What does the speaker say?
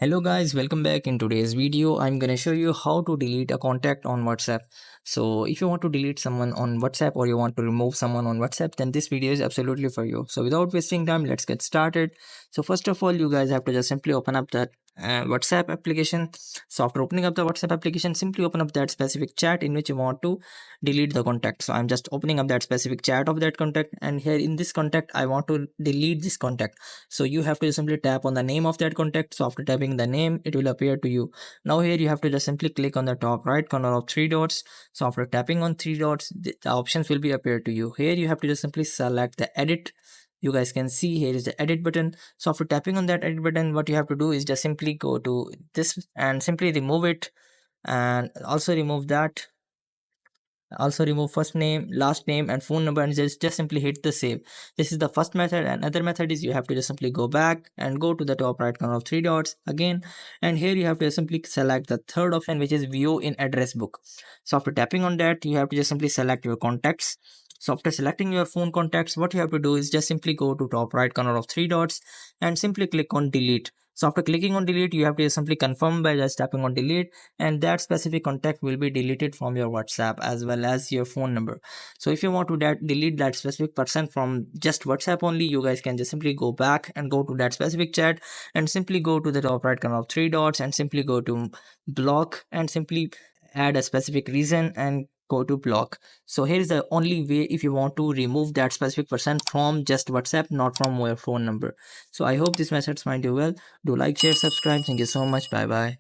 Hello guys, welcome back. In today's video I'm going to show you how to delete a contact on WhatsApp. So if you want to delete someone on WhatsApp or you want to remove someone on WhatsApp, then this video is absolutely for you. So without wasting time, let's get started. So first of all, you guys have to just simply open up that WhatsApp application. So after opening up the WhatsApp application, simply open up that specific chat in which you want to delete the contact. So I'm just opening up that specific chat of that contact, and here in this contact I want to delete this contact. So you have to simply tap on the name of that contact. So after tapping the name, it will appear to you. Now here you have to just simply click on the top right corner of three dots. So after tapping on three dots, the options will be appear to you. Here you have to just simply select the edit. You guys can see here is the edit button. So after tapping on that edit button, what you have to do is just simply go to this and simply remove it, and also remove that. Also remove first name, last name and phone number, and just simply hit the save. This is the first method. Another method is you have to just simply go back and go to the top right corner of three dots again, and here you have to simply select the third option, which is view in address book. So after tapping on that, you have to just simply select your contacts. So after selecting your phone contacts, what you have to do is just simply go to top right corner of three dots and simply click on delete. So after clicking on delete, you have to simply confirm by just tapping on delete, and that specific contact will be deleted from your WhatsApp as well as your phone number. So if you want to delete that specific person from just WhatsApp only, you guys can just simply go back and go to that specific chat and simply go to the top right corner of three dots and simply go to block and simply add a specific reason and go to block. So here is the only way if you want to remove that specific person from just WhatsApp, not from your phone number. So I hope this method find you well. Do like, share, subscribe. Thank you so much. Bye bye.